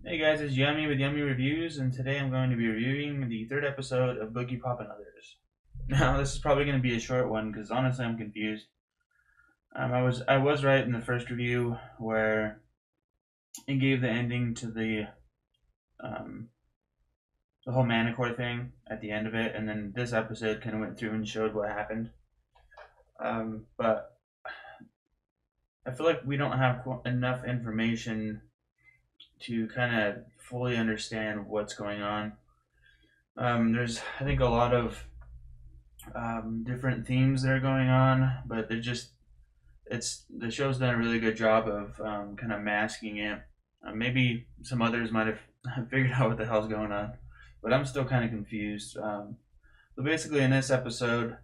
Hey guys, it's Yummy with Yummy Reviews, and today I'm going to be reviewing the third episode of Boogiepop and Others. Now, this is probably going to be a short one because honestly, I'm confused. I was right in the first review where it gave the ending to um, the whole Manicore thing at the end of it, and then this episode kind of went through and showed what happened. But I feel like we don't have enough information to kind of fully understand what's going on. There's, I think, a lot of different themes that are going on, but it's the show's done a really good job of kind of masking it. Maybe some others might have figured out what the hell's going on, but I'm still kind of confused. So basically, in this episode,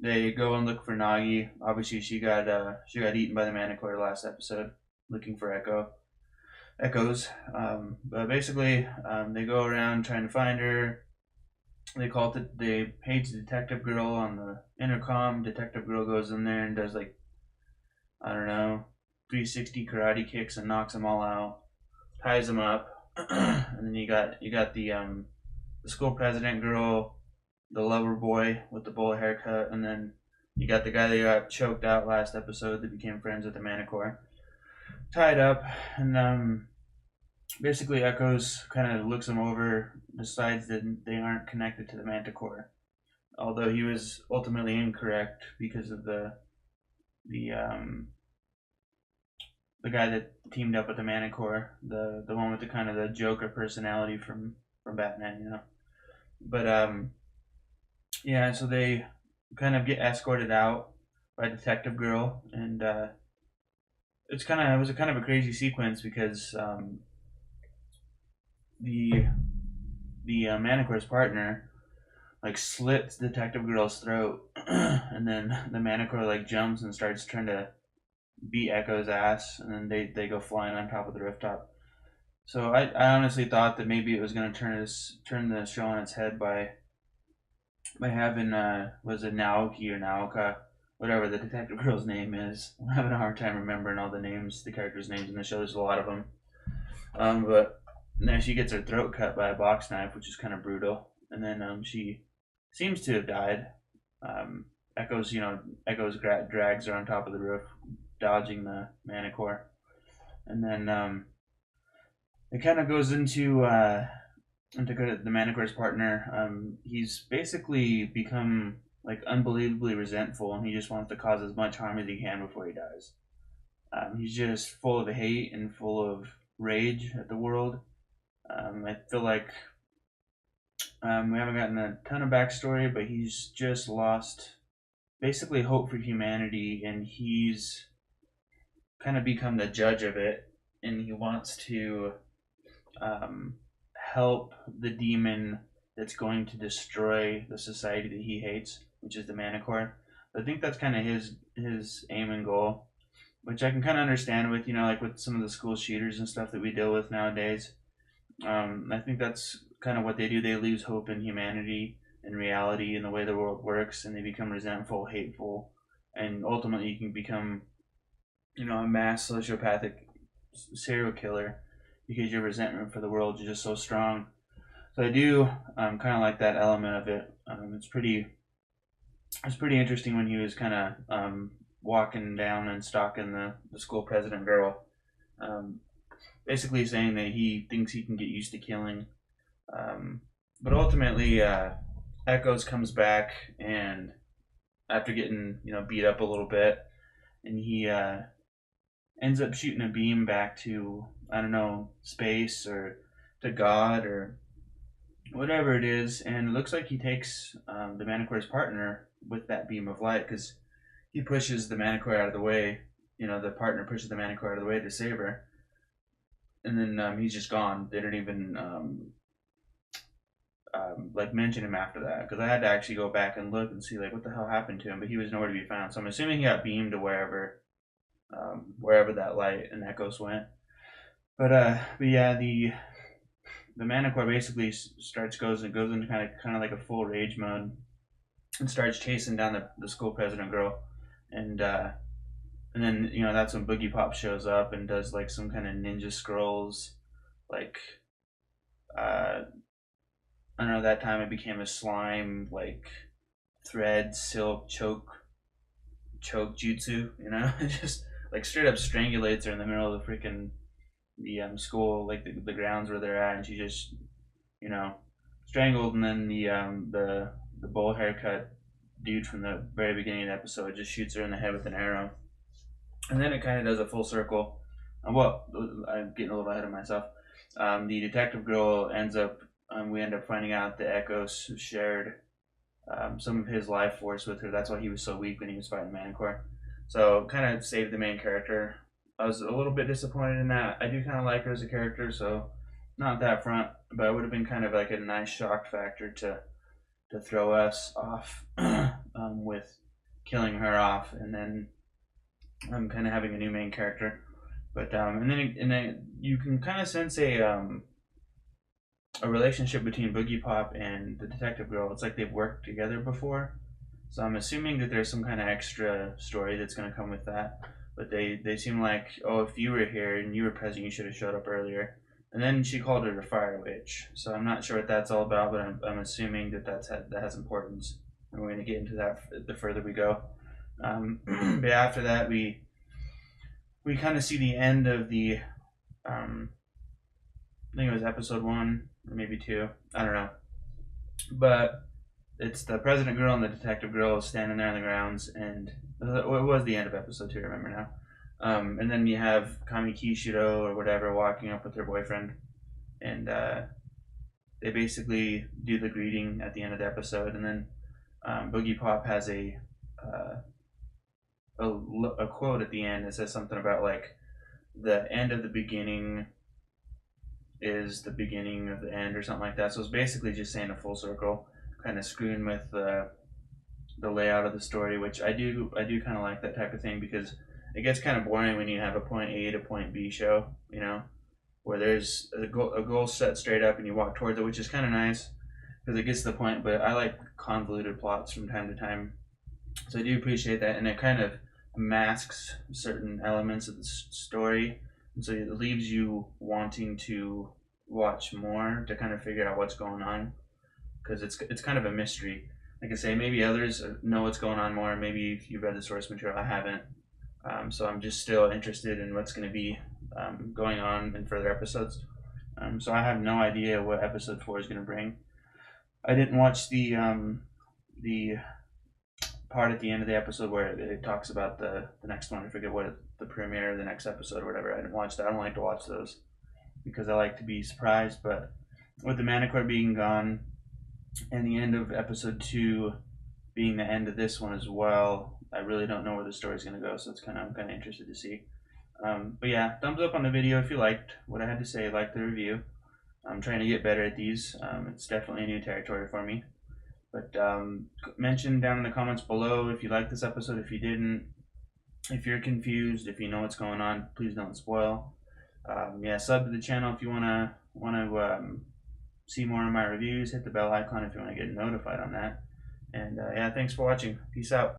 they go and look for Nagi. Obviously, she got eaten by the Manicore last episode, looking for Echoes. But basically, they go around trying to find her. They page the detective girl on the intercom. Detective girl goes in there and does, like, I don't know, 360 karate kicks and knocks them all out, ties them up. And then you got the school president girl, the lover boy with the bowl haircut, and then you got the guy that got choked out last episode that became friends with the Manicore, tied up. And basically Echoes kind of looks them over, decides that they aren't connected to the Manticore, although he was ultimately incorrect because of the the guy that teamed up with the Manicore, the one with the kind of the Joker personality from Batman. But yeah, so they kind of get escorted out by Detective Girl, and it was a kind of a crazy sequence because the Manicore's partner like slits Detective Girl's throat, and then the Manicore like jumps and starts trying to beat Echo's ass, and then they go flying on top of the rooftop. So I honestly thought that maybe it was going to turn the show on its head by having was it Naoki or Naoka, whatever the Detective Girl's name is. I'm having a hard time remembering all the characters' names in the show. There's a lot of them. But now she gets her throat cut by a box knife, which is kind of brutal, and then she seems to have died. Um, Echoes drags her on top of the roof, dodging the Manicore, and then it kind of goes into the Manicore's partner. He's basically become like unbelievably resentful, and he just wants to cause as much harm as he can before he dies. He's just full of hate and full of rage at the world. I feel like we haven't gotten a ton of backstory, but he's just lost basically hope for humanity, and he's kind of become the judge of it, and he wants to help the demon that's going to destroy the society that he hates, which is the Manicore. I think that's kind of his aim and goal, which I can kind of understand with like with some of the school shooters and stuff that we deal with nowadays. I think that's kind of what they do. They lose hope in humanity and reality and the way the world works, and they become resentful, hateful, and ultimately you can become, a mass sociopathic serial killer because your resentment for the world is just so strong. So I do kind of like that element of it. It's pretty interesting when he was kind of walking down and stalking the school president girl. Um, Basically saying that he thinks he can get used to killing. But ultimately, Echoes comes back, and after getting beat up a little bit, and he ends up shooting a beam back to, I don't know, space or to God or whatever it is, and it looks like he takes the Manicore's partner with that beam of light because he pushes the Manicore out of the way. The partner pushes the Manicore out of the way to save her, and then he's just gone. They don't even like mention him after that because I had to actually go back and look and see like what the hell happened to him, but he was nowhere to be found. So I'm assuming he got beamed to wherever that light and Echoes went. But yeah, the Manicore basically goes into kind of like a full rage mode and starts chasing down the school president girl, and then that's when Boogiepop shows up and does like some kind of ninja scrolls like I don't know, that time it became a slime, like thread silk choke jutsu, you know. It just like straight up strangulates her in the middle of the freaking the school, like the grounds where they're at, and she just, you know, strangled. And then the bowl haircut dude from the very beginning of the episode just shoots her in the head with an arrow, and then it kind of does a full circle. Well, I'm getting a little ahead of myself. The detective girl ends up, we end up finding out that Echoes shared some of his life force with her. That's why he was so weak when he was fighting Manticore. So kind of saved the main character. I was a little bit disappointed in that. I do kind of like her as a character, so not that front, but it would have been kind of like a nice shock factor to throw us off with killing her off, and then kind of having a new main character. But and then you can kind of sense a relationship between Boogiepop and the detective girl. It's like they've worked together before, so I'm assuming that there's some kind of extra story that's going to come with that. But they seem like, oh, if you were here and you were present, you should have showed up earlier. And then she called her the Fire Witch. So I'm not sure what that's all about, but I'm assuming that that has importance, and we're going to get into that the further we go. But after that, we kind of see the end of the I think it was episode 1 or maybe 2. I don't know. But it's the president girl and the detective girl standing there on the grounds, and it was the end of episode 2. I remember now. And then you have Kami Kishiro or whatever walking up with her boyfriend, and they basically do the greeting at the end of the episode, and then Boogiepop has a quote at the end that says something about like the end of the beginning is the beginning of the end or something like that. So it's basically just saying a full circle, kind of screwing with the layout of the story, which I do kind of like that type of thing, because it gets kind of boring when you have a point A to point B show, you know, where there's a goal set straight up and you walk towards it, which is kind of nice because it gets to the point. But I like convoluted plots from time to time, so I do appreciate that, and it kind of masks certain elements of the story, and so it leaves you wanting to watch more to kind of figure out what's going on, because it's kind of a mystery. Like I say, maybe others know what's going on more. Maybe if you've read the source material, I haven't. So I'm just still interested in what's going to be going on in further episodes. So I have no idea what episode 4 is going to bring. I didn't watch the part at the end of the episode where it talks about the next one. I forget what the premiere of the next episode or whatever. I didn't watch that. I don't like to watch those because I like to be surprised. But with the Manticore being gone and the end of episode 2 being the end of this one as well, I really don't know where the story's going to go. So I'm kind of interested to see. But yeah, thumbs up on the video if you liked what I had to say, like the review. I'm trying to get better at these. It's definitely a new territory for me. But mention down in the comments below if you liked this episode, if you didn't, if you're confused, if you know what's going on, please don't spoil. Yeah, sub to the channel if you wanna see more of my reviews. Hit the bell icon if you want to get notified on that. And yeah, thanks for watching. Peace out.